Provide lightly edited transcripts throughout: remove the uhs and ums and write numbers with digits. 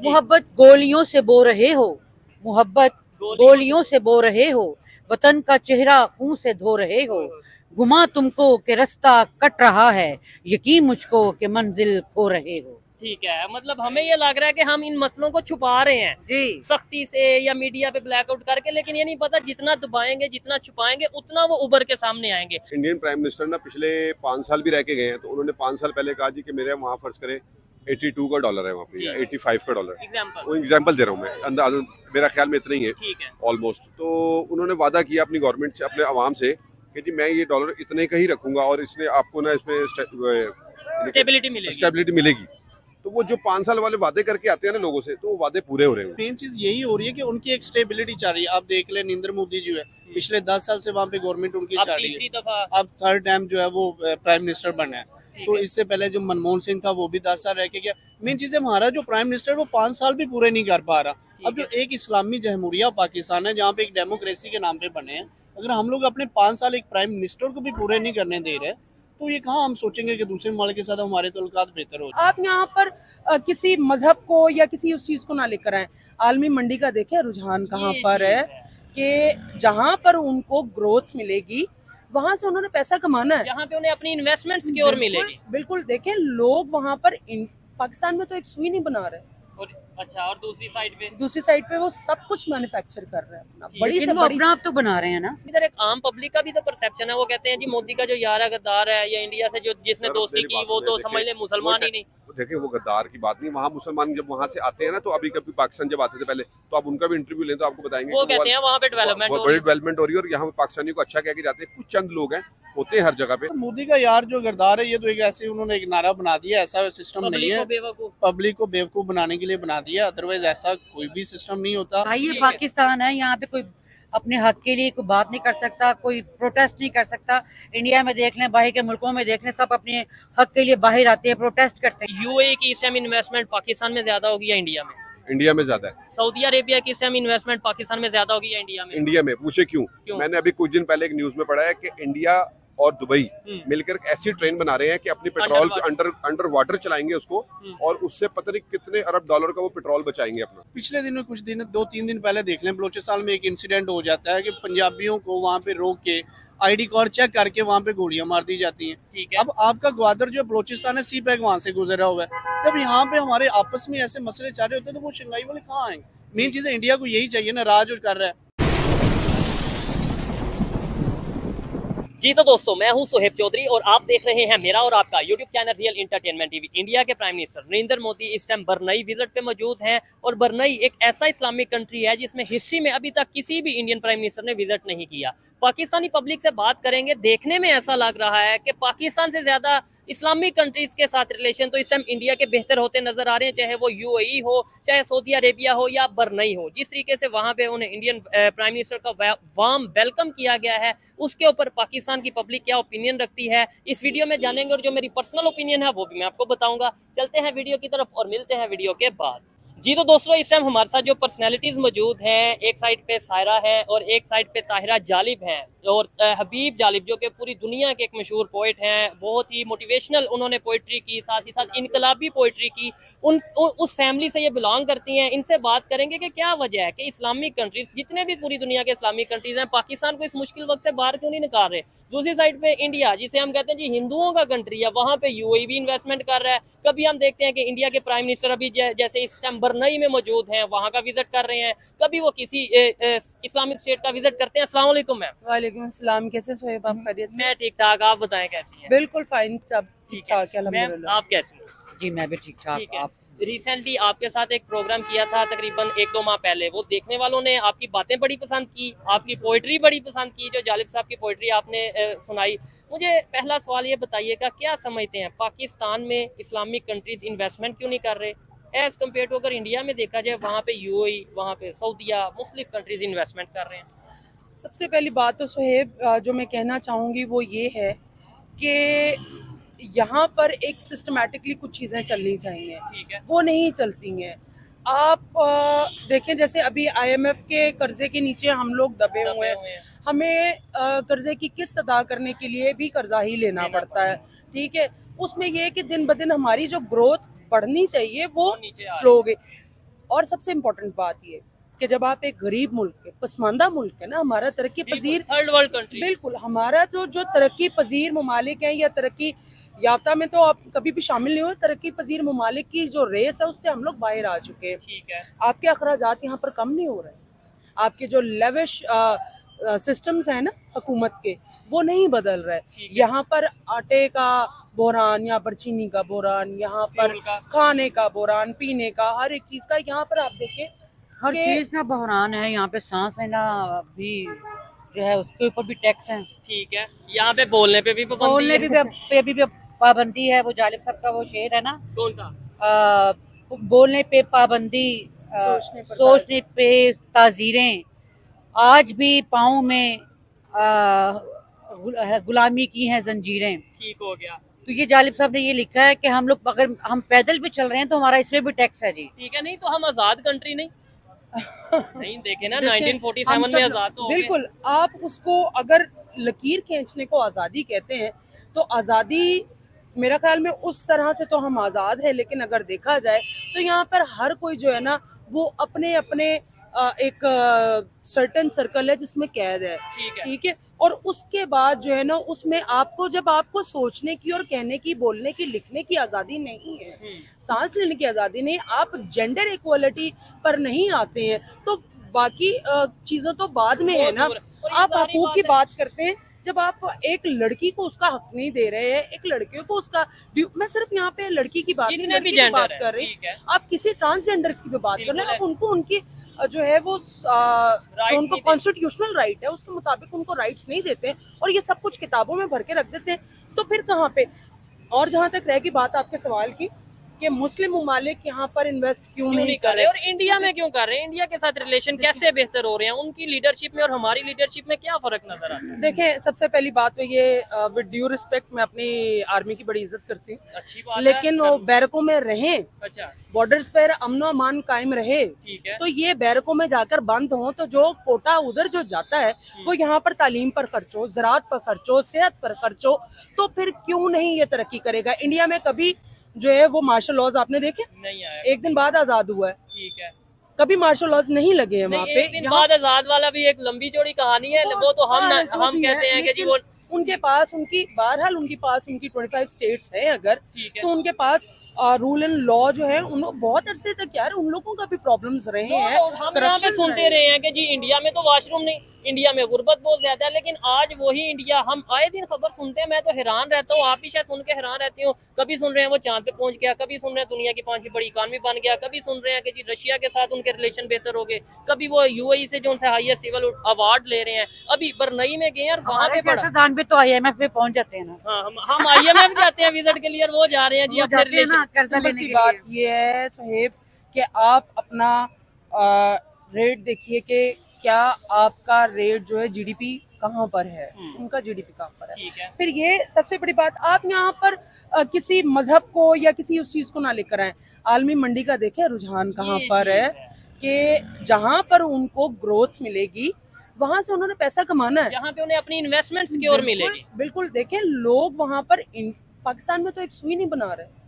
मोहब्बत गोलियों से बो रहे हो, मोहब्बत गोलियों से बो रहे हो, वतन का चेहरा खून से धो रहे हो, घुमा तुमको कि रास्ता कट रहा है, यकीन मुझको कि मंजिल खो रहे हो। ठीक है, मतलब हमें ये लग रहा है कि हम इन मसलों को छुपा रहे हैं जी, सख्ती से या मीडिया पे ब्लैकआउट करके, लेकिन ये नहीं पता जितना दबाएंगे जितना छुपाएंगे उतना वो उभर के सामने आएंगे। इंडियन प्राइम मिनिस्टर ना पिछले 5 साल भी रह के गए हैं, तो उन्होंने 5 साल पहले कहा जी कि मेरे वहाँ फर्ज करें 82 का डॉलर है वहाँ पे, या 85 का डॉलर, वो एग्जाम्पल दे रहा हूँ मैं, अंदाज़ मेरा ख्याल में इतना ही है ऑलमोस्ट। तो उन्होंने वादा किया अपनी गवर्नमेंट से, अपने आवाम से कि जी मैं ये डॉलर इतने का ही रखूंगा और इसने आपको ना इसमें स्टेबिलिटी मिलेगी। तो वो जो 5 साल वाले वादे करके आते हैं ना लोगों से, तो वो वादे पूरे हो रहे हैं। मेन चीज यही हो रही है कि उनकी एक स्टेबिलिटी चाह रही है। आप देख ले नरेंद्र मोदी जो है पिछले 10 साल से वहाँ पे गवर्नमेंट उनकी चाह रही है, अब थर्ड टाइम जो है वो प्राइम मिनिस्टर बना है। तो इससे पहले जो मनमोहन सिंह था वो भी 10 साल रह के गया। मेन चीज है हमारा जो प्राइम मिनिस्टर वो 5 साल भी पूरे नहीं कर पा रहा। अब जो एक इस्लामी जमहूरिया पाकिस्तान है जहाँ पे एक डेमोक्रेसी के नाम पे बने हैं, अगर हम लोग अपने 5 साल एक प्राइम मिनिस्टर को भी पूरे नहीं करने दे रहे, तो ये कहाँ हम सोचेंगे कि दूसरे मुल्क के साथ हमारे तल्लुकात बेहतर हो। आप यहाँ पर किसी मजहब को या किसी उस चीज को ना लेकर आए। आलमी मंडी का देखें रुझान कहाँ पर है कि जहाँ पर उनको ग्रोथ मिलेगी वहां से उन्होंने पैसा कमाना है, जहाँ पे उन्हें अपनी इन्वेस्टमेंट सिक्योर मिलेगी। बिल्कुल देखें लोग वहाँ पर पाकिस्तान में तो एक सुई नहीं बना रहे, और दूसरी साइड पे वो सब कुछ मैन्युफैक्चर कर रहे हैं अपना, बड़ी से बड़ी अपना आप तो बना रहे हैं ना। इधर एक आम पब्लिक का भी तो परसेप्शन है, वो कहते हैं जी मोदी का जो यार गद्दार है या इंडिया से जो जिसने दोस्ती की वो तो समझ ले मुसलमान ही नहीं। देखिए वो गद्दार की बात नहीं, वहाँ मुसलमान जब वहाँ से आते हैं ना, तो अभी कभी पाकिस्तान जब आते थे पहले, तो आप उनका भी इंटरव्यू लें तो आपको बताएंगे वो कहते हैं वहाँ पे डेवलपमेंट हो रही है और यहाँ पे पाकिस्तानियों को अच्छा कह के जाते हैं। कुछ चंद लोग हैं, होते हैं हर जगह पे। मोदी का यार जो गद्दार है, ये तो एक ऐसे उन्होंने एक नारा बना दिया, ऐसा सिस्टम नहीं है, पब्लिक को बेवकूफ बनाने के लिए बना दिया, अदरवाइज ऐसा कोई भी सिस्टम नहीं होता। भाई ये पाकिस्तान है, यहाँ पे कोई अपने हक के लिए कोई बात नहीं कर सकता, कोई प्रोटेस्ट नहीं कर सकता। इंडिया में देख लें, बाहर के मुल्कों में देख लें, सब अपने हक के लिए बाहर आते हैं, प्रोटेस्ट करते हैं। यूएई की इस टाइम इन्वेस्टमेंट पाकिस्तान में ज्यादा होगी या इंडिया में? इंडिया में ज्यादा है। सऊदी अरेबिया की इस टाइम इन्वेस्टमेंट पाकिस्तान में ज्यादा होगी या इंडिया में? इंडिया में। पूछे क्यों? मैंने अभी कुछ दिन पहले एक न्यूज में पढ़ा है कि इंडिया और दुबई मिलकर ऐसी ट्रेन बना रहे हैं कि अपनी पेट्रोल अंडर वाटर चलाएंगे उसको, और उससे पता नहीं कितने अरब डॉलर का वो पेट्रोल बचाएंगे अपना। पिछले दिनों कुछ दिन 2-3 दिन पहले देख लें, बलोचिस्तान में एक इंसिडेंट हो जाता है कि पंजाबियों को वहाँ पे रोक के आईडी कार्ड चेक करके वहाँ पे गोलियां मार दी जाती हैं। अब आपका ग्वादर जो बलोचिस्तान है सी पैक वहाँ से गुजरा हुआ है, जब यहाँ पे हमारे आपस में ऐसे मसले चाह रहे होते हैं तो वो शंघाई वाले कहाँ आएंगे? मेन चीज है इंडिया को यही चाहिए ना, राज जो कर रहा है। जी तो दोस्तों, मैं हूं सुहेब चौधरी और आप देख रहे हैं मेरा और आपका YouTube channel real entertainment TV. India के प्राइम मिनिस्टर नरेंद्र मोदी इस टाइम बरनई विजिट पे मौजूद हैं, और बरनई एक ऐसा इस्लामिक कंट्री है जिसमें हिस्ट्री में अभी तक किसी भी इंडियन प्राइम मिनिस्टर ने विजिट नहीं किया। पाकिस्तानी पब्लिक से बात करेंगे, देखने में ऐसा लग रहा है कि पाकिस्तान से ज्यादा इस्लामिक कंट्रीज के साथ रिलेशन तो इस टाइम इंडिया के बेहतर होते नजर आ रहे हैं, चाहे वो यूएई हो, चाहे सऊदी अरेबिया हो या बरनई हो। जिस तरीके से वहां पे उन्हें इंडियन प्राइम मिनिस्टर का वार्म वेलकम किया गया है, उसके ऊपर पाकिस्तान की पब्लिक क्या ओपिनियन रखती है इस वीडियो में जानेंगे, और जो मेरी पर्सनल ओपिनियन है वो भी मैं आपको बताऊंगा। चलते हैं वीडियो की तरफ और मिलते हैं वीडियो के बाद। जी तो दोस्तों, इस टाइम हमारे साथ जो पर्सनालिटीज मौजूद हैं, एक साइड पे सायरा है और एक साइड पे ताहिरा जालिब हैं, और हबीब जालिब जो कि पूरी दुनिया के एक मशहूर पोइट हैं, बहुत ही मोटिवेशनल उन्होंने पोइट्री की, साथ ही साथ इनकलाबी पोइट्री की, उस फैमिली से ये बिलोंग करती हैं। इनसे बात करेंगे कि क्या वजह है कि इस्लामिक कंट्रीज, जितने भी पूरी दुनिया के इस्लामिक कंट्रीज हैं, पाकिस्तान को इस मुश्किल वक्त से बाहर क्यों नहीं निकाल रहे। दूसरी साइड पे इंडिया, जिसे हम कहते हैं जी हिंदुओं का कंट्री है, वहाँ पे यूएई भी इन्वेस्टमेंट कर रहा है। कभी हम देखते हैं कि इंडिया के प्राइम मिनिस्टर अभी जैसे इस टाइम बरनई में मौजूद हैं, वहाँ का विजिट कर रहे हैं, कभी वो किसी इस्लामिक स्टेट का विजिट करते हैं। अस्सलाम वालेकुम मैम। वालेकुम अस्सलाम, कैसे सोहेब आप? खैरियत से? मैं ठीक ठाक, आप बताएं कैसी हैं? बिल्कुल फाइन, सब ठीक ठाक है अल्हम्दुलिल्लाह। आप कैसी हैं? जी मैं भी ठीक ठाक। आप रिसेंटली आपके साथ एक प्रोग्राम किया था तकरीबन 1-2 माह पहले, वो देखने वालों ने आपकी बातें बड़ी पसंद की, आपकी पोइट्री बड़ी पसंद की, जो जालिब साहब की पोइट्री आपने सुनाई। मुझे पहला सवाल ये बताइएगा, क्या समझते हैं पाकिस्तान में इस्लामिक कंट्रीज इन्वेस्टमेंट क्यों नहीं कर रहे एज कम्पेयर टू, अगर इंडिया में देखा जाए वहाँ पे यूएई, वहाँ पे सऊदिया, मुख्तलिफ कंट्रीज इन्वेस्टमेंट कर रहे हैं? सबसे पहली बात तो सोहेब जो मैं कहना चाहूँगी वो ये है कि यहाँ पर एक सिस्टमेटिकली कुछ चीज़ें चलनी चाहिए, वो नहीं चलती हैं। आप देखें जैसे अभी IMF के कर्जे के नीचे हम लोग दबे हुए हैं, हमें कर्जे की किस्त अदा करने के लिए भी कर्जा ही लेना पड़ता है, ठीक है। उसमें ये है कि दिन ब दिन हमारी जो ग्रोथ बढ़नी चाहिए वो स्लो हो गई। और सबसे इम्पोर्टेंट बात ये कि जब आप एक गरीब मुल्क है, पसमानदा मुल्क है ना, हमारा तरक्की पजीर थर्ड वर्ल्ड कंट्री, बिल्कुल हमारा तो जो तरक्की पजीर ममालिक है या तरक्की याफ्ता में तो आप कभी भी शामिल नहीं हुए, तरक्की पजीर ममालिक की जो रेस है उससे हम लोग बाहर आ चुके हैं। ठीक है, आपके अखराजात यहाँ पर कम नहीं हो रहे, आपके जो लेविश सिस्टम्स हैं ना हुकूमत के वो नहीं बदल रहे। यहाँ पर आटे का बहरान, यहाँ पर चीनी का बहरान, यहाँ पर खाने का बहरान, पीने का हर एक चीज का, यहाँ पर आप देखें हर चीज का बहरान है। यहाँ पे सांस लेना भी जो है उसके ऊपर भी टैक्स है। ठीक है, यहाँ पे बोलने पे भी पाबंदी है। वो जालिब साहब का वो शेर है ना, कौन सा? बोलने पे पाबंदी, सोचने पे ताजीरें, आज भी पाँव में गुलामी की हैं जंजीरें। ठीक हो गया। तो ये जालिब साहब ने ये लिखा है कि हम लोग अगर हम पैदल भी चल रहे हैं तो हमारा इसमें भी टैक्स है जी। ठीक है, नहीं तो हम आजाद कंट्री नहीं नहीं देखे ना 1947 में आजाद तो बिल्कुल। आप उसको अगर लकीर खींचने को आज़ादी कहते हैं तो आज़ादी मेरा ख्याल में उस तरह से तो हम आज़ाद है, लेकिन अगर देखा जाए तो यहाँ पर हर कोई जो है ना वो अपने अपने एक सर्टेन सर्कल है जिसमें कैद है। ठीक है, और उसके बाद जो है ना उसमें आपको जब आपको सोचने की और कहने की, बोलने की, लिखने की आज़ादी नहीं है, सांस लेने की आज़ादी नहीं, आप जेंडर इक्वलिटी पर नहीं आते हैं तो बाकी चीज़ों तो बाद में है ना। आप हकूक की बात करते हैं, जब आप एक लड़की को उसका हक नहीं दे रहे हैं, एक लड़के को उसका, मैं सिर्फ यहाँ पे लड़की की बात नहीं, लड़की की बात कर रही, आप किसी ट्रांसजेंडर्स की भी बात कर रहे हैं, उनको उनकी जो है वो जो उनको कॉन्स्टिट्यूशनल राइट है उसके मुताबिक उनको राइट्स नहीं देते हैं और ये सब कुछ किताबों में भर के रख देते हैं, तो फिर कहाँ पे। और जहाँ तक रहेगी बात आपके सवाल की कि मुस्लिम ममालिक यहाँ पर इन्वेस्ट क्यों नहीं कर रहे और इंडिया में क्यों कर रहे हैं, इंडिया के साथ रिलेशन कैसे बेहतर हो रहे हैं, उनकी लीडरशिप में और हमारी लीडरशिप में क्या फर्क नजर आता है? देखें, सबसे पहली बात तो ये विद ड्यू रिस्पेक्ट मैं अपनी आर्मी की बड़ी इज्जत करती हूँ, अच्छी बात लेकिन वो बैरकों में रहें, अच्छा बॉर्डर्स पर अमन अमान कायम रहे, ठीक है, तो ये बैरकों में जाकर बंद हो तो जो कोटा उधर जो जाता है वो यहाँ पर तालीम पर खर्च हो, ज़राअत पर खर्च हो, सेहत पर खर्च हो, तो फिर क्यों नहीं ये तरक्की करेगा। इंडिया में कभी जो है वो मार्शल लॉज आपने देखे? नहीं आया, एक दिन बाद आजाद हुआ है, ठीक है, कभी मार्शल लॉज नहीं लगे हैं वहाँ पे। एक दिन बाद आजाद वाला भी एक लंबी चौड़ी कहानी है, वो तो हम कहते हैं कि जी वो उनके पास उनकी बहरहाल उनके पास उनकी 25 स्टेट्स है अगर, तो उनके पास रूल एंड लॉ जो है उन बहुत अरसे तक यार उन लोगों का भी प्रॉब्लम्स रहे हैं। हम यहाँ पे सुनते रहे हैं कि जी इंडिया में तो वॉशरूम नहीं, इंडिया में गुर्बत बहुत ज्यादा है, लेकिन आज वही इंडिया हम आए दिन खबर सुनते हैं, मैं तो हैरान रहता हूँ, आप भी शायद सुन के हैरान रहती हूँ। कभी सुन रहे हैं वो चांद पे पहुंच गया, कभी सुन रहे हैं दुनिया की 5वीं बड़ी इकॉनमी बन गया, कभी सुन रहे हैं कि जी रशिया के साथ उनके रिलेशन बेहतर हो गए, कभी वो यूएई से जो उनसे हाईएस्ट सिविल अवार्ड ले रहे हैं, अभी बरनई में गए और वहाँ पे सियासतदान भी तो IMF पे पहुंच जाते हैं ना। हाँ, हम IMF जाते हैं विजिट के लिए और वो जा रहे हैं जी अपने रिलेशन। कर्जा लेने की बात ये है सुहेब कि आप अपना रेट देखिए कि क्या आपका रेट जो है जीडीपी कहाँ पर है, उनका जीडीपी कहाँ पर है। फिर ये सबसे बड़ी बात, आप यहाँ पर किसी मजहब को या किसी उस चीज को ना लेकर आए, आलमी मंडी का देखें रुझान कहाँ पर है कि जहाँ पर उनको ग्रोथ मिलेगी वहां से उन्होंने पैसा कमाना है, जहाँ पे उन्हें अपनी इन्वेस्टमेंट सिक्योर मिलेगी। बिल्कुल देखें, लोग वहाँ पर पाकिस्तान में तो एक सुई नहीं बना रहे,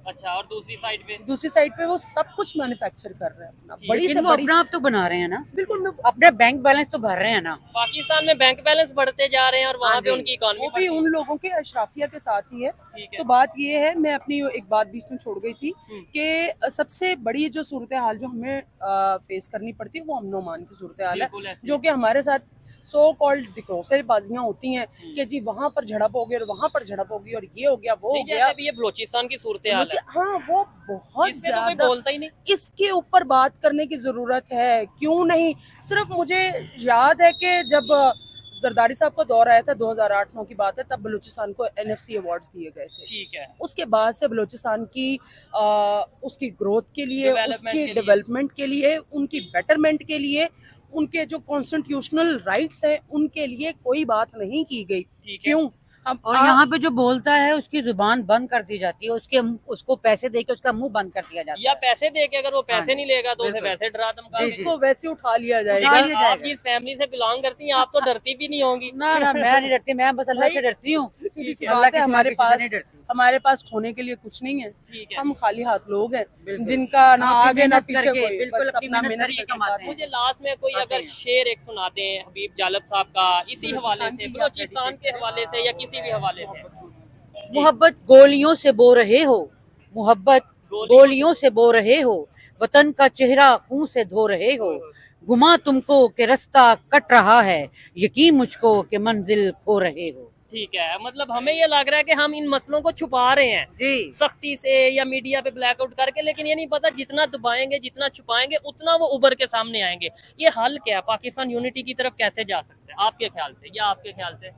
अच्छा, और दूसरी साइड पे वो सब कुछ मैन्युफैक्चर कर रहे हैं, बड़ी से वो अपना आप तो बना रहे हैं ना। बिल्कुल, अपने बैंक बैलेंस तो भर रहे हैं ना। पाकिस्तान में बैंक बैलेंस बढ़ते जा रहे हैं और वहाँ पे उनकी इकॉनमी वो भी उन लोगों के अशराफिया के साथ ही है। तो बात ये है, मैं अपनी एक बात बीच में छोड़ गई थी कि सबसे बड़ी जो सूरत हाल जो हमें फेस करनी पड़ती है वो अमन अमान की सूरत हाल है, जो कि हमारे साथ सो कॉल्ड दिक्रोसेबाजियां होती हैं कि जी वहाँ पर झड़प हो गई और वहाँ पर झड़प होगी और ये हो गया वो हो गया। ये बलोचिस्तान की सूरत हाल है, हाँ वो बहुत ज्यादा तो बोलता ही नहीं। इसके ऊपर बात करने की जरूरत है, क्यों नहीं। सिर्फ मुझे याद है कि जब जरदारी साहब का दौर आया था 2008-9 की बात है, तब बलूचिस्तान को NFC अवार्ड्स दिए गए थे। ठीक है, उसके बाद से बलूचिस्तान की उसकी ग्रोथ के लिए, उसकी डेवलपमेंट के लिए, उनकी बेटरमेंट के लिए, उनके जो कॉन्स्टिट्यूशनल राइट्स हैं उनके लिए कोई बात नहीं की गई। क्यों? और यहाँ पे जो बोलता है उसकी जुबान बंद कर दी जाती है, उसको पैसे देके उसका मुंह बंद कर दिया जाता है, या पैसे देके अगर वो पैसे नहीं लेगा तो उसे वैसे डरा धमका, उसको वैसे उठा लिया जाएगा। आप जिस फैमिली से बिलोंग करती हैं आप तो डरती भी नहीं होंगी। ना मैं नहीं डरती, मैं बस अल्लाह से डरती हूँ। सीधी सी बात है, हमारे पास हमारे पास खोने के लिए कुछ नहीं है, हम खाली हाथ लोग हैं जिनका ना हम आगे ना पीछे करके, कोई, बिल्कुल बस अपनी अपना मेहनत मेहनत करके करके कमाते हैं। मुझे लास्ट में कोई अगर शेर एक सुना दें हबीब जालब साहब का, इसी हवाले से, बलोचिस्तान के हवाले से या किसी भी हवाले से। मोहब्बत गोलियों से बो रहे हो, मोहब्बत गोलियों से बो रहे हो, वतन का चेहरा खून से धो रहे हो, घुमा तुमको कि रास्ता कट रहा है, यकीन मुझको कि मंजिल खो रहे हो। ठीक है, मतलब हमें ये लग रहा है कि हम इन मसलों को छुपा रहे हैं जी, सख्ती से या मीडिया पे ब्लैकआउट करके, लेकिन ये नहीं पता जितना दबाएंगे जितना छुपाएंगे उतना वो उभर के सामने आएंगे। ये हल क्या है, पाकिस्तान यूनिटी की तरफ कैसे जा सकते हैं आपके ख्याल से, या आपके ख्याल से?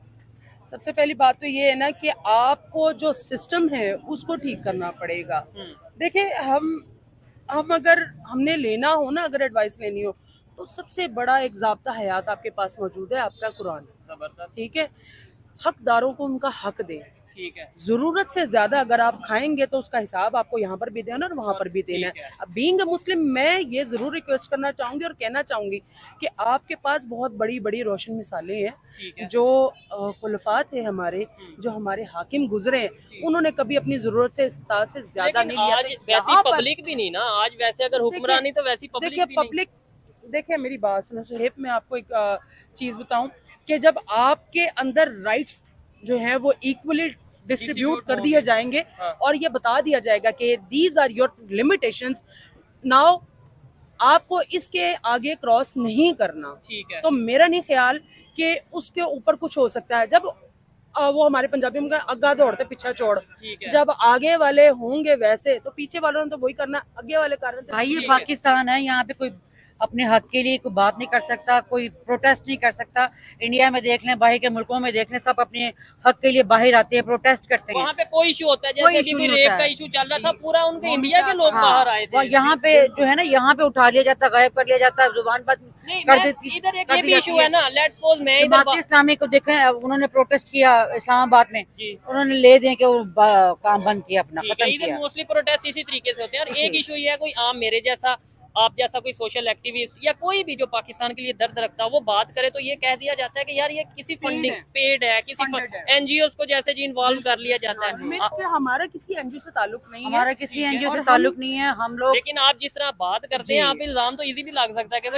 सबसे पहली बात तो ये है ना कि आपको जो सिस्टम है उसको ठीक करना पड़ेगा। देखिए, हम अगर हमने लेना हो ना, अगर एडवाइस लेनी हो, तो सबसे बड़ा एक ज़ाब्ता हयात आपके पास मौजूद है, आपका कुरान। जबरदस्त। ठीक है, हकदारों को उनका हक दें। ठीक है, जरूरत से ज्यादा अगर आप खाएंगे तो उसका हिसाब आपको यहाँ पर भी देना और वहाँ पर भी देना है। अब बीइंग अ मुस्लिम मैं ये जरूर रिक्वेस्ट करना चाहूंगी और कहना चाहूंगी कि आपके पास बहुत बड़ी बड़ी रोशन मिसालें हैं, जो खुलफा थे हमारे, जो हमारे हाकिम गुजरे हैं, उन्होंने कभी अपनी जरूरत से इस्ताद से ज्यादा नहीं लिया। आज वैसी पब्लिक भी नहीं ना, आज वैसे अगर हुक्मरानी तो वैसी देखिए पब्लिक देखिए मेरी बात सुनो सुहेब, मैं आपको एक चीज बताऊं कि जब आपके अंदर राइट्स जो है वो इक्वली डिस्ट्रीब्यूट कर दिए जाएंगे और ये बता दिया जाएगा कि these are your limitations, now आपको इसके आगे क्रॉस नहीं करना, ठीक है, तो मेरा नहीं ख्याल कि उसके ऊपर कुछ हो सकता है। जब वो हमारे पंजाबी में अग्गा दौड़ते पीछा छोड़, जब आगे वाले होंगे वैसे तो पीछे वालों ने तो वही करना, आगे वाले कारण भाई ये पाकिस्तान है, यहाँ पे कोई अपने हक के लिए कोई बात नहीं कर सकता, कोई प्रोटेस्ट नहीं कर सकता। इंडिया में देख लें, बाहर के मुल्कों में देख लें, सब अपने हक के लिए बाहर आते हैं, प्रोटेस्ट करते हैं। वहाँ पे कोई इशू होता है, जैसे कि कोई रेप का इशू चल रहा था, पूरा उनके इंडिया के लोग बाहर आए थे। यहाँ पे जो है ना, यहाँ पे उठा लिया जाता, गायब कर लिया जाता, जुबान बंद कर देती। इधर एक ये भी इशू है ना, लेट्स सपोज मैं जमात इस्लामी को देखें, उन्होंने प्रोटेस्ट किया इस्लामाबाद में, उन्होंने ले दें कि वो काम बंद किया अपना, खत्म किया। मोस्टली प्रोटेस्ट इसी तरीके से होते हैं। और एक इशू ये है, कोई आम मेरे जैसा, आप जैसा कोई सोशल एक्टिविस्ट या कोई भी जो पाकिस्तान के लिए दर्द रखता है वो बात करे तो ये कह दिया जाता है कि यार ये किसी फंडिंग पेड है, किसी एनजीओ को जैसे जी इन्वॉल्व कर लिया जाता है। हमारा किसी एनजीओ से ताल्लुक नहीं है, हमारा किसी एनजीओ से ताल्लुक नहीं है, हम लोग। लेकिन आप जिस तरह बात करते हैं, आप इल्जाम तो इजीली लग सकता है कि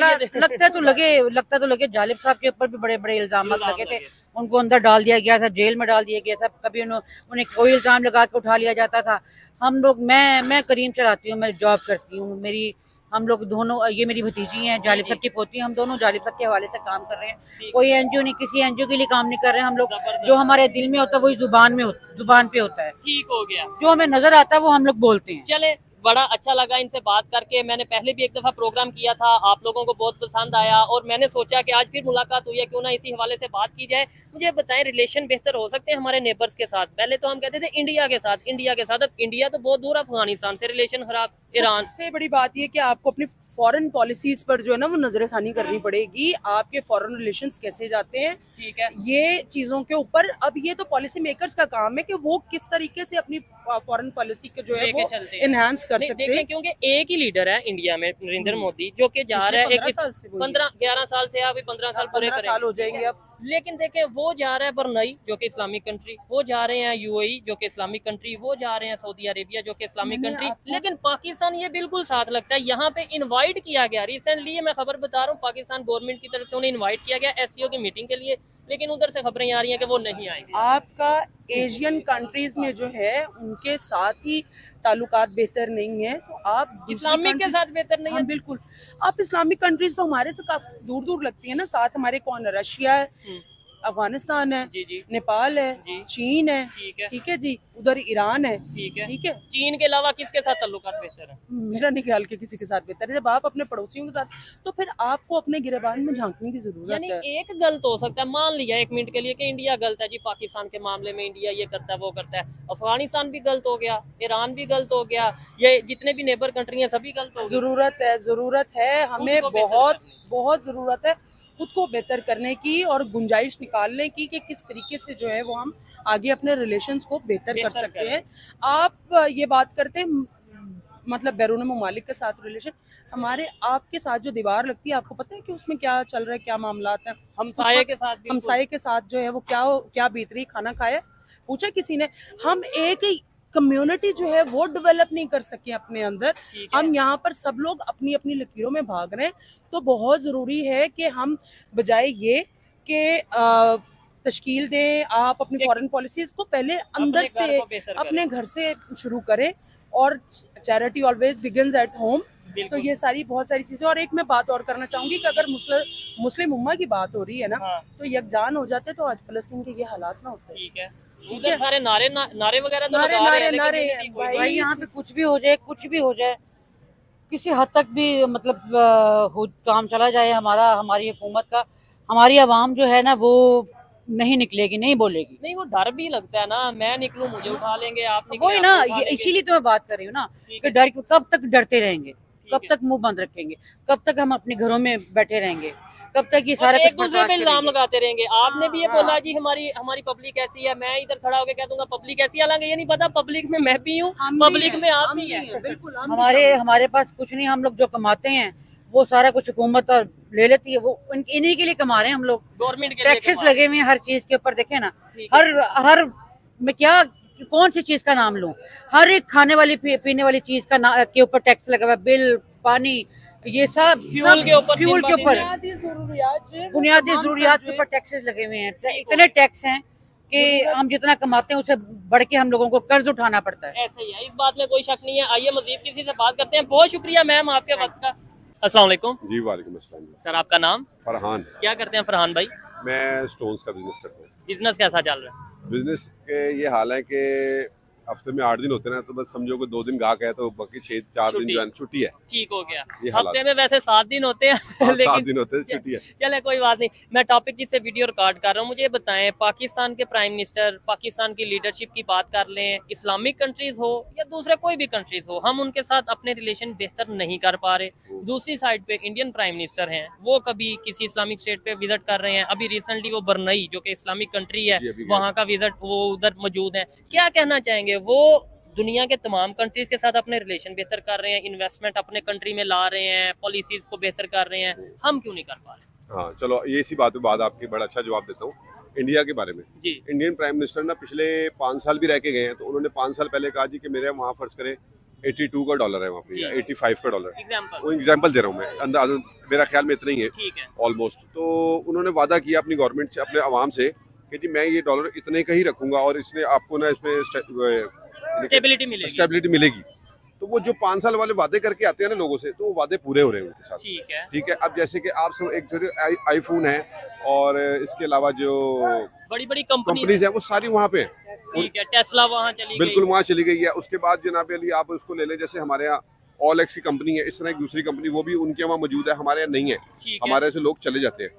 लगता तो लगे जालिब साहब के ऊपर भी बड़े बड़े इल्जाम लगे थे, उनको अंदर डाल दिया गया था, जेल में डाल दिया गया था, कभी उन्हें कोई इल्जाम लगा के उठा लिया जाता था। हम लोग, मैं करीम चलाती हूँ, मैं जॉब करती हूँ, हम लोग दोनों, ये मेरी भतीजी हैं, जालिब साहब की पोती, हम दोनों जालिब साहब के हवाले से काम कर रहे हैं। कोई एनजीओ नहीं, किसी एनजीओ के लिए काम नहीं कर रहे हैं हम लोग। जो हमारे दिल में होता है वही जुबान पे होता है। ठीक हो गया, जो हमें नजर आता है वो हम लोग बोलते हैं। चले, बड़ा अच्छा लगा इनसे बात करके। मैंने पहले भी एक दफा प्रोग्राम किया था, आप लोगों को बहुत पसंद आया और मैंने सोचा कि आज फिर मुलाकात हुई है, क्यों ना इसी हवाले से बात की जाए। मुझे बताएं, रिलेशन बेहतर हो सकते हैं हमारे नेबर्स के साथ? पहले तो हम कहते थे इंडिया के साथ, अब इंडिया तो बहुत दूर, अफगानिस्तान से रिलेशन खराब, ईरान सबसे बड़ी बात ये कि आपको अपनी फॉरेन पॉलिसीज पर जो है ना वो नजरसानी करनी पड़ेगी, आपके फॉरेन रिलेशंस कैसे जाते हैं, ठीक है, ये चीजों के ऊपर। अब ये तो पॉलिसी मेकर्स का काम है कि वो किस तरीके से अपनी फॉरेन पॉलिसी के जो है वो एनहांस कर सकते हैं। क्योंकि एक ही लीडर है इंडिया में, नरेंद्र मोदी, जो कि जा रहा है 11 साल से, अभी 15 साल पूरे हो जाएंगे अब। लेकिन देखें, वो जा रहा है बरनई जो कि इस्लामिक कंट्री, वो जा रहे हैं यूएई जो कि इस्लामिक कंट्री, वो जा रहे हैं सऊदी अरेबिया जो कि इस्लामिक कंट्री, लेकिन पाकिस्तान ये बिल्कुल साथ लगता है। यहाँ पे इनवाइट किया गया, रिसेंटली मैं खबर बता रहा हूँ, पाकिस्तान गवर्नमेंट की तरफ से उन्हें इनवाइट किया गया एससीओ की मीटिंग के लिए, लेकिन उधर से खबरें आ रही हैं कि वो नहीं आएंगे। आपका एशियन कंट्रीज में जो है उनके साथ ही ताल्लुकात बेहतर नहीं है, तो आप इस्लामिक के साथ बेहतर नहीं है। बिल्कुल, आप इस्लामिक कंट्रीज तो हमारे से काफी दूर दूर लगती है ना, साथ हमारे कौन है? रशिया है, अफगानिस्तान है, नेपाल है, चीन है, ठीक है जी, उधर ईरान है, ठीक है। चीन के अलावा किसके साथ ताल्लुकात बेहतर है? मेरा नहीं ख्याल कि किसी के साथ बेहतर है। जब आप अपने पड़ोसियों के साथ, तो फिर आपको अपने गिरबान में झांकने की जरूरत है। एक गलत हो सकता है, मान लिया एक मिनट के लिए कि इंडिया गलत है जी, पाकिस्तान के मामले में इंडिया ये करता है वो करता है, अफगानिस्तान भी गलत हो गया, ईरान भी गलत हो गया, ये जितने भी नेबर कंट्री है सभी गलत हो गए। जरूरत है हमें, बहुत जरूरत है खुद को बेहतर करने की और गुंजाइश निकालने की कि किस तरीके से जो है वो हम आगे अपने रिलेशंस को बेहतर कर सकते हैं। आप ये बात करते हैं मतलब बैरून ममालिक के साथ रिलेशन, हमारे आपके साथ जो दीवार लगती है, आपको पता है कि उसमें क्या चल रहा है, क्या मामला है? हमसाये के साथ जो है वो क्या बीत रही, खाना खाया पूछा किसी ने? हम एक कम्युनिटी जो है वो डेवलप नहीं कर सके अपने अंदर, हम यहाँ पर सब लोग अपनी अपनी लकीरों में भाग रहे हैं। तो बहुत ज़रूरी है कि हम बजाय ये कि तश्कील दें, आप अपनी फॉरेन पॉलिसीज़ को पहले अंदर से अपने घर से शुरू करें, और charity always begins at home. तो ये सारी बहुत सारी चीज़ें। और एक मैं बात और करना चाहूँगी कि अगर मुस्लिम उम्मा की बात हो रही है ना, तो यकजान हो जाते तो आज फ़लस्तीन के ये हालात ना होते। ठीक है, उधर सारे नारे वगैरह तो नारे भाई यहाँ पे कुछ भी हो जाए, किसी हद तक भी मतलब काम चला जाए हमारी हुकूमत का, हमारी आवाम जो है ना वो नहीं निकलेगी, नहीं बोलेगी। नहीं, वो डर भी लगता है ना, मैं निकलूं मुझे उठा लेंगे, आप वही ना, इसीलिए तो मैं बात कर रही हूँ ना कि डर, कब तक डरते रहेंगे, कब तक मुंह बंद रखेंगे, कब तक हम अपने घरों में बैठे रहेंगे, कब तक ये सारा एक दूसरे पे इल्जाम लगाते रहेंगे। आपने भी ये बोला जी हमारी पब्लिक ऐसी है, मैं इधर खड़ा होकर कह दूंगा पब्लिक ऐसी है, हालांकि ये नहीं पता पब्लिक में मैं भी हूँ, पब्लिक में आप भी है। बिल्कुल, हमारे पास कुछ नहीं, हम लोग जो कमाते हैं वो सारा कुछ हुकूमत और ले लेती है, वो इन्हीं के लिए कमा रहे हैं हम लोग। गवर्नमेंट के टैक्सेस लगे हुए हैं हर चीज के ऊपर, देखे ना, हर मैं क्या कौन सी चीज का नाम लूं, हर एक खाने वाली पीने वाली चीज का के ऊपर टैक्स लगा हुआ है, बिल, पानी, ये सब फ्यूल के ऊपर बुनियादी जरूरियात के ऊपर टैक्सेस लगे हुए हैं। इतने टैक्स हैं कि हम जितना कमाते हैं उससे बढ़ के हम लोगों को कर्ज उठाना पड़ता है। ऐसे ही है, इस बात में कोई शक नहीं है। आइए मजीद किसी से बात करते हैं। बहुत शुक्रिया मैम आपके वक्त का। अस्सलाम वालेकुम। जी वालेकुम अस्सलाम। सर आपका नाम? फरहान। क्या करते हैं फरहान भाई? मैं स्टोन्स का बिजनेस करता हूँ। बिजनेस कैसा चल रहा है? बिजनेस के ये हाल है कि हफ्ते में 8 दिन होते हैं ना, तो बस समझो कि 2 दिन गाहक है तो बाकी 4 दिन जो है छुट्टी है। ठीक हो गया। हफ्ते में वैसे 7 दिन होते हैं लेकिन 7 दिन होते हैं, छुट्टी है। चले कोई बात नहीं, मैं टॉपिक जिससे वीडियो रिकॉर्ड कर रहा हूँ, मुझे बताएं, पाकिस्तान के प्राइम मिनिस्टर, पाकिस्तान की लीडरशिप की बात कर लें, इस्लामिक कंट्रीज हो या दूसरे कोई भी कंट्रीज हो, हम उनके साथ अपने रिलेशन बेहतर नहीं कर पा रहे। दूसरी साइड पे इंडियन प्राइम मिनिस्टर हैं, वो कभी किसी इस्लामिक स्टेट पे विजिट कर रहे हैं। अभी रिसेंटली वो बरनई जो कि इस्लामिक कंट्री है वहाँ का विजिट, वो उधर मौजूद है। क्या कहना चाहेंगे? वो दुनिया के तमाम कंट्रीज के साथ अपने रिलेशन बेहतर कर रहे हैं, इन्वेस्टमेंट अपने कंट्री में ला रहे हैं, पॉलिसीज को बेहतर कर रहे हैं, हम क्यों नहीं कर पा रहे? हाँ चलो, ये इसी बात पे बाद आपकी बड़ा अच्छा जवाब देता हूँ। इंडिया के बारे में जी, इंडियन प्राइम मिनिस्टर ना पिछले 5 साल भी रह के गए हैं, तो उन्होंने 5 साल पहले कहा जी कि मेरे वहाँ फर्ज करें 82 का डॉलर है वहाँ पे, या 85 का डॉलर, वो एग्जाम्पल दे रहा हूँ मैं, अंदाज़ मेरा ख्याल में इतना ही है ऑलमोस्ट। तो उन्होंने वादा किया अपनी गवर्नमेंट से, अपने आवाम से कि जी मैं ये डॉलर इतने का ही रखूंगा और इसने आपको ना इसमें स्टेबिलिटी मिलेगी। तो वो जो 5 साल वाले वादे करके आते हैं ना लोगों से, तो वो वादे पूरे हो रहे हैं उनके साथ। ठीक है। अब जैसे कि आप सब एक आईफोन है और इसके अलावा जो बड़ी कंपनीज है वो सारी वहाँ पे है। ठीक है, टेस्ला वहाँ चली गई, बिल्कुल वहाँ चली गई है। उसके बाद जनाब अली आप उसको ले लें, जैसे हमारे यहाँ ऑल एक्स की कंपनी है, इस तरह एक दूसरी कंपनी वो भी उनके वहाँ मौजूद है, हमारे यहाँ नहीं है। हमारे से लोग चले जाते हैं।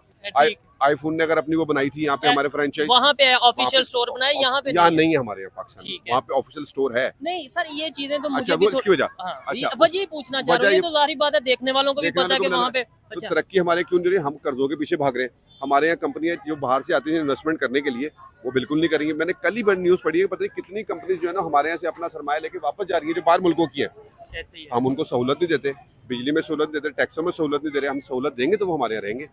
आईफोन ने अगर अपनी वो बनाई थी यहाँ पे, हमारे फ्रेंचाइज वहाँ पे ऑफिशियल स्टोर बनाए, यहाँ पे नहीं है हमारे यहाँ पाकिस्तान में, वहाँ पे ऑफिशियल स्टोर है नहीं सर। ये चीजें तो अच्छा, वो इसकी वजह, अच्छा वजह पूछना चाह रही है, तो जाहिर बात है देखने वालों को भी पता है कि वहाँ पे तो तरक्की हमारे क्यों नहीं रही, हम कर्जों के पीछे भाग रहे हैं। हमारे यहाँ कंपनियां जो बाहर से आती हैं इन्वेस्टमेंट करने के लिए, वो बिल्कुल नहीं करेंगे। मैंने कल ही न्यूज़ पढ़ी है, पता नहीं कितनी कंपनीज जो है ना हमारे यहाँ से अपना सरमाया लेके वापस जा रही है, जो बाहर मुल्कों की है। हम उनको सहूलत नहीं देते, बिजली में सहूलत देते, टैक्सों में सहूलत नहीं दे रहे। हम सहूलत देंगे तो वो हमारे यहाँ रहेंगे,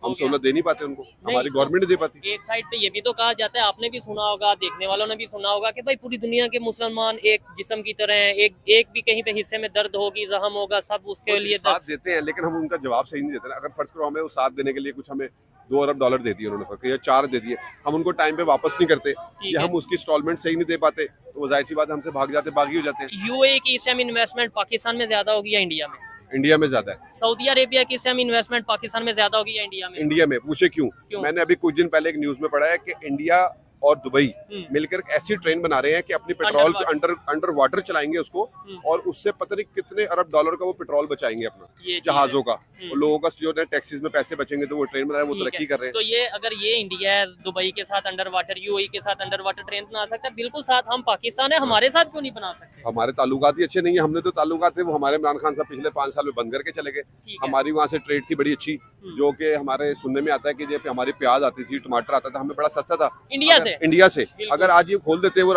हम सहूलत दे नहीं पाते उनको, हमारी गवर्नमेंट दे पाती। एक साइड पे ये भी तो कहा जाता है, आपने भी सुना होगा, देखने वालों ने भी सुना होगा कि भाई पूरी दुनिया के मुसलमान एक जिस्म की तरह हैं, एक भी कहीं पे हिस्से में दर्द होगी, जख्म होगा, सब उसके लिए साथ देते हैं, लेकिन हम उनका जवाब सही नहीं देते। अगर फर्ज करो हमें वो साथ देने के लिए कुछ हमें 2 अरब डॉलर दे दिए उन्होंने, या 4 दे दिए, हम उनको टाइम पे वापस नहीं करते, या हम उसकी इंस्टॉलमेंट सही नहीं दे पाते, तो वो जाहिर सी बात हमसे बागी हो जाते हैं। यूएई की इस टाइम इन्वेस्टमेंट पाकिस्तान में ज्यादा होगी या इंडिया में? इंडिया में ज्यादा है। सऊदी अरेबिया की इस टाइम इन्वेस्टमेंट पाकिस्तान में ज्यादा होगी या इंडिया में? इंडिया में। पूछे क्यों? मैंने अभी कुछ दिन पहले एक न्यूज में पढ़ा है कि इंडिया और दुबई मिलकर ऐसी ट्रेन बना रहे हैं कि अपनी पेट्रोल अंडर वाटर चलाएंगे उसको, और उससे पता नहीं कितने अरब डॉलर का वो पेट्रोल बचाएंगे अपना जहाजों का, और लोगों का जो है टैक्सीज में पैसे बचेंगे, तो वो ट्रेन बना रहे हैं, वो तरक्की कर रहे हैं। तो ये अगर ये इंडिया है दुबई के साथ अंडर वाटर, यूएई के साथ अंडर वाटर ट्रेन बना सकता है, बिल्कुल साथ हम पाकिस्तान है, हमारे साथ क्यों नहीं बना सकते? हमारे ताल्लुकात ही अच्छे नहीं है। हमने तो ताल्लुकात थे वो हमारे इमरान खान साहब पिछले 5 साल में बंद करके चले गए। हमारी वहाँ से ट्रेड थी बड़ी अच्छी, जो कि हमारे सुनने में आता है कि जब हमारी प्याज आती थी, टमाटर आता था, हमें बड़ा सस्ता था इंडिया से। अगर आज ये खोल देते वो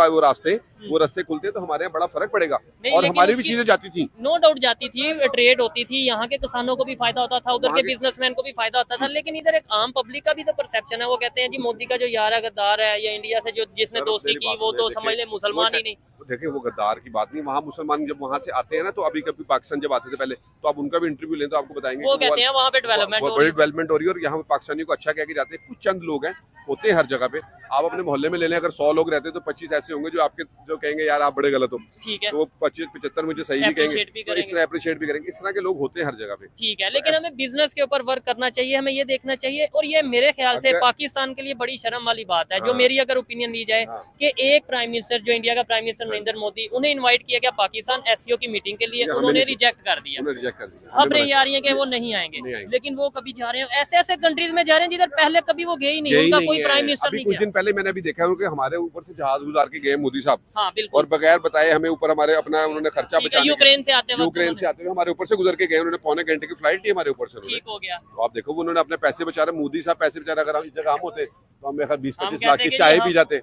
रास्ते खुलते तो हमारे यहाँ बड़ा फर्क पड़ेगा और हमारी भी चीजें जाती थी, नो डाउट जाती थी, ट्रेड होती थी, यहाँ के किसानों को भी फायदा होता था, उधर के बिजनेसमैन को भी फायदा होता था। लेकिन इधर एक आम पब्लिक का भी तो परसेप्शन है, वो कहते हैं जी मोदी का जो यार है गद्दार है, या इंडिया से जो जिसने दोस्ती की वो तो समझ ले मुसलमान ही नहीं। देखिए वो गद्दार की बात नहीं, वहाँ मुसलमान जब वहाँ से आते हैं ना, तो अभी कभी पाकिस्तान जब आते थे पहले, तो आप उनका भी इंटरव्यू लें तो आपको बताएंगे वो कहते हैं वहाँ पे डेवलपमेंट हो रही है और यहाँ पे पाकिस्तानियों को अच्छा कह के जाते हैं। कुछ चंद लोग हैं, होते हैं हर जगह पे। आप अपने मोहल्ले में ले लें, अगर 100 लोग रहते हैं तो 25 ऐसे होंगे जो आपके जो कहेंगे यार आप बड़े गलत हो, ठीक है, तो वो 25-75 मुझे सही भी कहेंगे, तो इस तरह अप्रिशिएट भी करेंगे। इस तरह के लोग होते हैं हर जगह पे, ठीक है। लेकिन हमें बिजनेस के ऊपर वर्क करना चाहिए, हमें ये देखना चाहिए। और ये मेरे ख्याल से पाकिस्तान के लिए बड़ी शर्म वाली बात है, जो मेरी अगर ओपिनियन ली जाए, कि एक प्राइम मिनिस्टर जो इंडिया का प्राइम मिनिस्टर नरेंद्र मोदी, उन्हें इन्वाइट किया गया पाकिस्तान एससीओ की मीटिंग के लिए, उन्होंने रिजेक्ट कर दिया। खबरें ये आ रही है कि वो नहीं आएंगे, लेकिन वो कभी जा रहे हैं ऐसे ऐसे कंट्रीज में जा रहे हैं जिधर पहले कभी वो गए ही नहीं, उनका कोई प्राइम मिनिस्टर नहीं। कुछ दिन पहले मैंने अभी देखा है कि हमारे ऊपर से जहाज गुजार के गए मोदी साहब, हाँ, और बगैर बताए हमें ऊपर हमारे अपना उन्होंने खर्चा बचाया, यूक्रेन से आते हुए हमारे ऊपर से गुजर के गए, उन्होंने पौने घंटे की फ्लाइट ली हमारे ऊपर से, ठीक हो गया। तो आप देखो उन्होंने अपने पैसे बचा रहे, मोदी साहब पैसे बचा रहे। अगर इस जगह हम होते तो हम 20-25 लाख की चाय पी जाते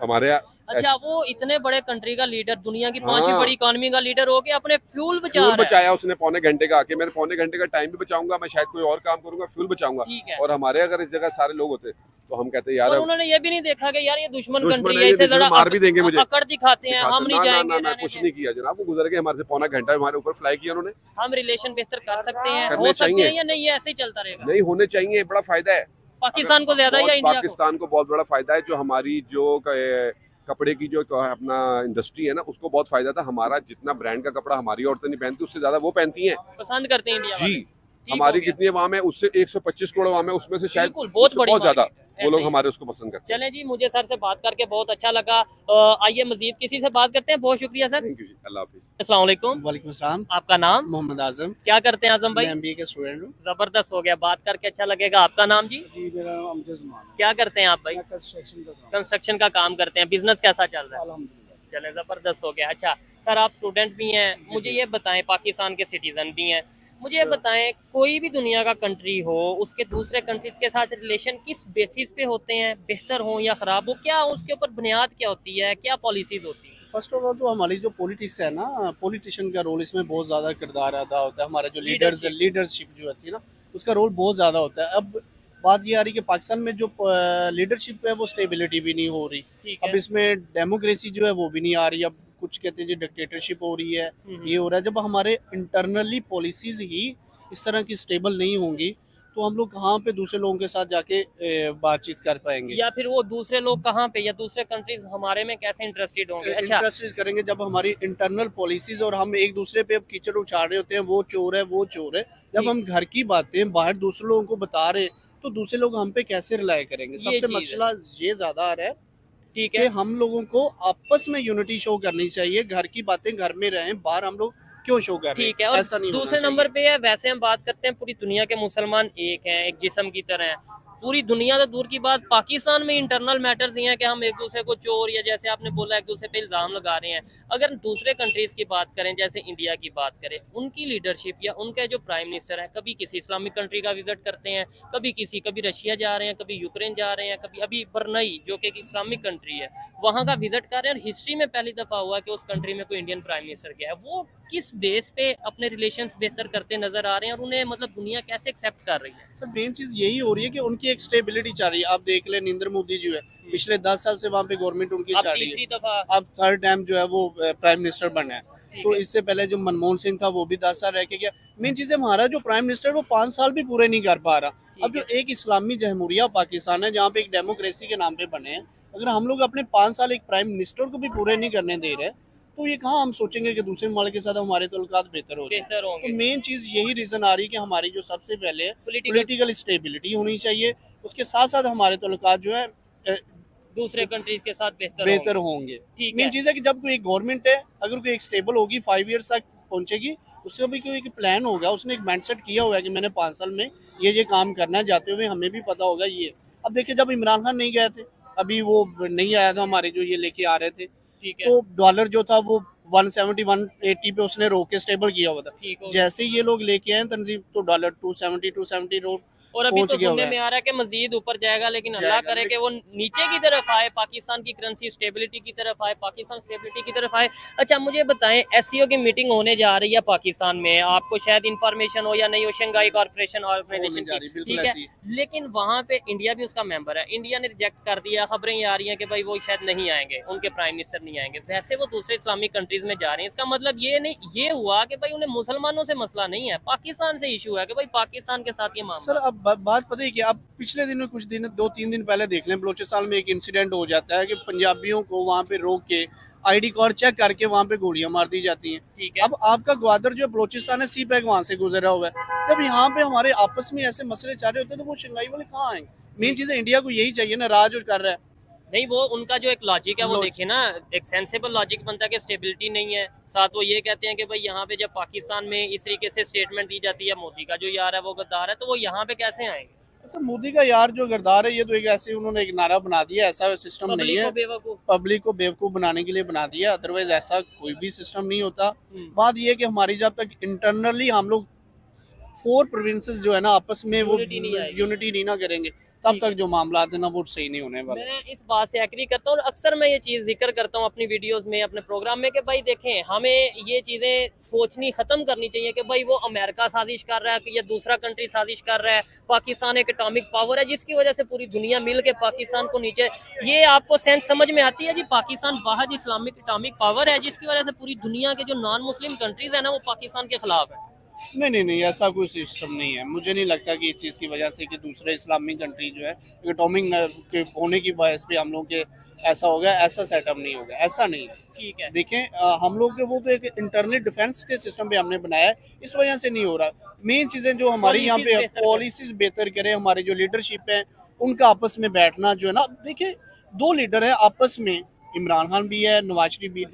हमारे यहाँ। अच्छा, वो इतने बड़े कंट्री का लीडर, दुनिया की 5वीं बड़ी इकोनॉमी का लीडर हो के अपने फ्यूल बचाया उसने पौने घंटे का आके। मेरे पौने घंटे का टाइम भी बचाऊंगा, मैं शायद कोई और काम करूंगा, फ्यूल बचाऊंगा। और हमारे अगर इस जगह सारे लोग होते तो हम कहते यार, उन्होंने ये भी नहीं देखा कि यार ये दुश्मन कंट्री है, इसे जरा मार भी देंगे मुझे, अकड़ दिखाते हैं, हम नहीं जाएंगे। कुछ नहीं किया जनाब, वो गुजर के हमारे से पौना घंटा हमारे ऊपर फ्लाई किया उन्होंने। हम रिलेशन बेहतर कर सकते हैं, हो सकते हैं या नहीं, ऐसे ही चलता रहेगा? नहीं, होने चाहिए, बड़ा फायदा है पाकिस्तान को ज्यादा या इंडिया को? पाकिस्तान को बहुत बड़ा फायदा है। जो हमारी जो कपड़े की जो अपना इंडस्ट्री है ना, उसको बहुत फायदा था। हमारा जितना ब्रांड का कपड़ा हमारी औरतें नहीं पहनती, उससे ज्यादा वो पहनती हैं, पसंद करते हैं इंडिया जी। हमारी कितनी अवाम है, उससे 125 करोड़ अवाम है, उसमें से शायद बहुत ज्यादा वो लोग हमारे उसको पसंद करते हैं। चलें जी, मुझे सर से बात करके बहुत अच्छा लगा। आइए मजीद किसी से बात करते हैं। बहुत शुक्रिया सर, थैंक यू जी, अल्लाह हाफिज़। अस्सलाम वालेकुम। वालेकुम सलाम। आपका नाम? मोहम्मद आजम। क्या करते हैं आजम भाई? MBA के स्टूडेंट हूँ। जबरदस्त, हो गया, बात करके अच्छा लगेगा। आपका नाम जी? जी, मेरा नाम अमजद ज़मान है। क्या करते हैं आप भाई? कंस्ट्रक्शन का काम करते हैं। बिजनेस कैसा चल रहा है? अल्हम्दुलिल्लाह। चले, जबरदस्त हो गया। अच्छा सर, आप स्टूडेंट भी हैं, मुझे ये बताएं, पाकिस्तान के सिटीजन भी हैं, मुझे ये बताएं, कोई भी दुनिया का कंट्री हो, उसके दूसरे कंट्रीज के साथ रिलेशन किस बेसिस पे होते हैं, बेहतर हो या ख़राब हो, क्या उसके ऊपर बुनियाद क्या होती है, क्या पॉलिसीज होती है? फर्स्ट ऑफ ऑल तो हमारी जो पॉलिटिक्स है ना, पॉलिटिशियन का रोल इसमें बहुत ज़्यादा किरदार अदा होता है। हमारे जो लीडरशिप जो होती है ना, उसका रोल बहुत ज़्यादा होता है। अब बात ये आ रही है कि पाकिस्तान में जो लीडरशिप है वो स्टेबिलिटी भी नहीं हो रही। अब इसमें डेमोक्रेसी जो है वो भी नहीं आ रही। अब कुछ कहते हैं जी डिक्टेटरशिप हो रही है, ये हो रहा है। जब हमारे इंटरनली पॉलिसीज ही इस तरह की स्टेबल नहीं होंगी तो हम लोग कहाँ पे दूसरे लोगों के साथ जाके बातचीत कर पाएंगे, या फिर वो दूसरे लोग कहाँ पे या दूसरे कंट्रीज हमारे में कैसे इंटरेस्टेड होंगे? अच्छा, इंटरेस्टेड करेंगे जब हमारी इंटरनल पॉलिसीज और हम एक दूसरे पे कीचड़ उछाल रहे होते हैं, वो चोर है वो चोर है। जब हम घर की बातें बाहर दूसरे लोगों को बता रहे तो दूसरे लोग हम पे कैसे रिलाई करेंगे? सबसे मसला ये ज्यादा आ रहा है, ठीक है, हम लोगों को आपस में यूनिटी शो करनी चाहिए। घर की बातें घर में रहें, बाहर हम लोग क्यों शो कर रहे हैं? ठीक है। और ऐसा नहीं दूसरे नंबर पे है, वैसे हम बात करते हैं पूरी दुनिया के मुसलमान एक हैं, एक जिस्म की तरह हैं। पूरी दुनिया तो दूर की बात, पाकिस्तान में इंटरनल मैटर्स ये हैं कि हम एक दूसरे को चोर, या जैसे आपने बोला एक दूसरे पे इल्ज़ाम लगा रहे हैं। अगर दूसरे कंट्रीज की बात करें, जैसे इंडिया की बात करें, उनकी लीडरशिप या उनके जो प्राइम मिनिस्टर है, कभी किसी इस्लामिक कंट्री का विजिट करते हैं, कभी रशिया जा रहे हैं, कभी यूक्रेन जा रहे हैं, कभी अभी बरनई जो कि एक इस्लामिक कंट्री है वहाँ का विजिट कर रहे हैं। और हिस्ट्री में पहली दफ़ा हुआ कि उस कंट्री में कोई इंडियन प्राइम मिनिस्टर गया है। वो किस बेस पे अपने रिलेशंस बेहतर करते नजर आ रहे हैं और उन्हें मतलब दुनिया कैसे एक्सेप्ट कर रही है? सर मेन चीज यही हो रही है कि उनकी एक स्टेबिलिटी चाह रही है। आप देख ले नरेंद्र मोदी जो है पिछले 10 साल से वहाँ पे गवर्नमेंट उनकी चाह रही है, अब थर्ड टाइम जो है वो प्राइम मिनिस्टर बना है। तो इससे पहले जो मनमोहन सिंह था वो भी 10 साल रह के गया। मेन चीज है हमारा जो प्राइम मिनिस्टर वो 5 साल भी पूरे नहीं कर पा रहा। अब जो एक इस्लामी जमहूरिया पाकिस्तान है जहाँ पे एक डेमोक्रेसी के नाम पे बने हैं, अगर हम लोग अपने 5 साल एक प्राइम मिनिस्टर को भी पूरे नहीं करने दे रहे तो ये कहाँ हम सोचेंगे कि दूसरे मुल्क के साथ हमारे तल्लुकात बेहतर होंगे। तो मेन चीज यही रीजन आ रही है कि हमारी जो सबसे पहले पॉलिटिकल स्टेबिलिटी होनी चाहिए, उसके साथ साथ हमारे तल्लुकात जो है दूसरे कंट्रीज के साथ बेहतर होंगे। मेन चीज है कि जब कोई एक गवर्नमेंट है, अगर कोई एक स्टेबल होगी 5 ईयर्स तक पहुंचेगी, उसका भी कोई एक प्लान होगा, उसने एक माइंडसेट किया होगा कि मैंने 5 साल में ये काम करना है, जाते हुए हमें भी पता होगा ये। अब देखिए जब इमरान खान नहीं गए थे, अभी वो नहीं आया था हमारे जो ये लेके आ रहे थे, तो डॉलर जो था वो 170 180 पे उसने रोक के स्टेबल किया हुआ था। जैसे ही ये लोग लेके आए तंजीम तो डॉलर 270 रोड और अभी तो सुनने में आ रहा है कि मजीद ऊपर जाएगा, लेकिन अल्लाह करे कि वो नीचे की तरफ आए, पाकिस्तान की करेंसी स्टेबिलिटी की तरफ आए, पाकिस्तान स्टेबिलिटी की तरफ आए। अच्छा मुझे बताएं, एससीओ की मीटिंग होने जा रही है पाकिस्तान में, आपको शायद इंफॉर्मेशन हो या नहीं हो, शंघाई कॉर्पोरेशन ऑर्गेनाइजेशन की, ठीक है, लेकिन वहाँ पे इंडिया भी उसका मेंबर है। इंडिया ने रिजेक्ट कर दिया, खबरें ये आ रही है कि भाई वो शायद नहीं आएंगे, उनके प्राइम मिनिस्टर नहीं आएंगे। वैसे वो दूसरे इस्लामिक कंट्रीज में जा रहे हैं, इसका मतलब ये नहीं ये हुआ कि भाई उन्हें मुसलमानों से मसला नहीं है, पाकिस्तान से इशू है कि भाई पाकिस्तान के साथ ये मामला। सर अब बात पता है कि अब पिछले दिनों कुछ दिन 2-3 दिन पहले देख लें, बलोचिस्तान में एक इंसिडेंट हो जाता है कि पंजाबियों को वहाँ पे रोक के आईडी कार्ड चेक करके वहाँ पे गोलियां मार दी जाती हैं। ठीक है। अब आपका ग्वादर जो बलोचिस्तान है, सी पैक वहाँ से गुजरा हुआ है। जब यहाँ पे हमारे आपस में ऐसे मसले चाह रहे होते हैं तो वो शंघाई वाले कहाँ आएंगे? मेन चीज है इंडिया को यही चाहिए ना, राज कर रहा है। नहीं वो उनका जो एक लॉजिक है वो देखिए ना, एक सेंसेबल लॉजिक बनता है कि स्टेबिलिटी नहीं है, साथ वो ये कहते हैं कि भाई यहाँ पे जब पाकिस्तान में इस तरीके से स्टेटमेंट दी जाती है, मोदी का जो यार है वो गद्दार है, तो वो यहाँ पे कैसे आएंगे? अच्छा मोदी का यार जो गद्दार है, ये तो एक ऐसे उन्होंने एक नारा बना दिया, ऐसा सिस्टम नहीं है, पब्लिक को बेवकूफ बनाने के लिए बना दिया, अदरवाइज ऐसा कोई भी सिस्टम नहीं होता। बात ये है कि हमारी जब तक इंटरनली हम लोग 4 प्रोविंसेस जो है ना आपस में वो यूनिटी नहीं ना करेंगे, तब तक जो मामला है ना वो सही नहीं होने वाला। मैं इस बात से एग्री करता हूँ और अक्सर मैं ये चीज़ जिक्र करता हूँ अपनी वीडियोस में, अपने प्रोग्राम में, कि भाई देखें हमें ये चीज़ें सोचनी ख़त्म करनी चाहिए कि भाई वो अमेरिका साजिश कर रहा है कि या दूसरा कंट्री साजिश कर रहा है, पाकिस्तान एक एटॉमिक पावर है जिसकी वजह से पूरी दुनिया मिल के पाकिस्तान को नीचे, ये आपको सेंस समझ में आती है जी? पाकिस्तान वाहिद इस्लामिक एटॉमिक पावर है जिसकी वजह से पूरी दुनिया के जो नॉन मुस्लिम कंट्रीज है ना वो पाकिस्तान के खिलाफ है। नहीं ऐसा कोई सिस्टम नहीं है। मुझे नहीं लगता कि इस चीज़ की वजह से कि दूसरे इस्लामिक कंट्री जो है एटॉमिक के होने की वजह से हम लोग के ऐसा होगा, ऐसा सेटअप नहीं होगा, ऐसा नहीं। ठीक है, देखें हम लोग के वो तो एक इंटरनल डिफेंस के सिस्टम पे हमने बनाया है, इस वजह से नहीं हो रहा। मेन चीज़ें जो हमारी यहाँ पे पॉलिसीज बेहतर करें, हमारे जो लीडरशिप है उनका आपस में बैठना जो है ना, देखिए 2 लीडर है आपस में, इमरान खान भी है, नवाज शरीफ भी है,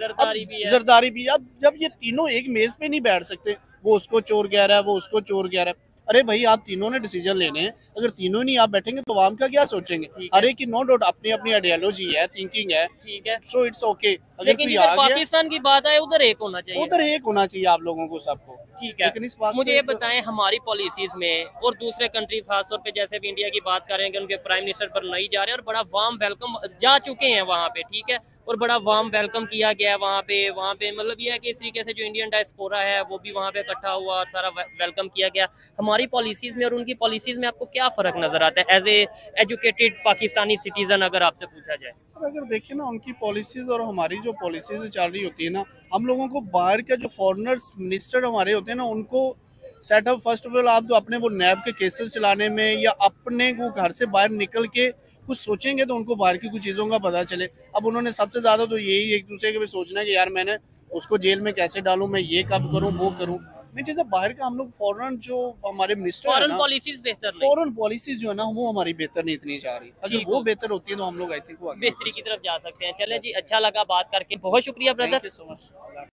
जरदारी भी है। अब जब ये तीनों एक मेज पे नहीं बैठ सकते, वो उसको चोर कह रहा है, वो उसको चोर कह रहा है, अरे भाई आप तीनों ने डिसीजन लेने हैं, अगर तीनों नहीं आप बैठेंगे तो आवाम का क्या सोचेंगे? अरे कि नो डाउट अपनी अपनी आइडियोलॉजी है, थिंकिंग है, ठीक है, सो इट्स ओके। अगर कोई आ गया, पाकिस्तान की बात है उधर एक होना चाहिए, उधर एक होना चाहिए आप लोगों को सबको, ठीक है। लेकिन इस बात मुझे ये बताएं हमारी पॉलिसीज में और दूसरे कंट्रीज खासतौर पे जैसे भी इंडिया की बात करेंगे, उनके प्राइम मिनिस्टर पर नहीं जा रहे हैं और बड़ा वार्म वेलकम जा चुके हैं वहाँ पे, ठीक है, और बड़ा वार्म वेलकम किया गया है वहाँ पे मतलब ये है कि इस तरीके से जो इंडियन डायस्पोरा है वो भी वहाँ पे इकट्ठा हुआ और सारा वेलकम किया गया। हमारी पॉलिसीज में और उनकी पॉलिसीज में आपको क्या फ़र्क नज़र आता है as a educated Pakistani citizen, अगर आपसे पूछा जाए? सर अगर देखिए ना उनकी पॉलिसीज और हमारी जो पॉलिसीज चल रही होती है ना, हम लोगों को बाहर के जो फॉरेनर्स मिनिस्टर हमारे होते हैं ना, उनको सेटअप फर्स्ट ऑफ ऑल आप तो अपने वो नैब के केसेस चलाने में या अपने को घर से बाहर निकल के कुछ सोचेंगे तो उनको बाहर की कुछ चीज़ों का पता चले। अब उन्होंने सबसे ज़्यादा तो यही एक दूसरे के सोचना है कि यार मैंने उसको जेल में कैसे डालूं, मैं ये कब करूं, वो करूं। मैं चीज़ बाहर का हम लोग फॉरेन जो हमारे मिनिस्टर है ना, फॉरेन पॉलिसीज जो है ना वो हमारी बेहतर नहीं इतनी जा रही। अगर वो बेहतर होती है तो हम लोग आई थिंक वो बेहतरी की तरफ जा सकते हैं। चले जी, अच्छा लगा बात करके, बहुत शुक्रिया brother. Thank you so much.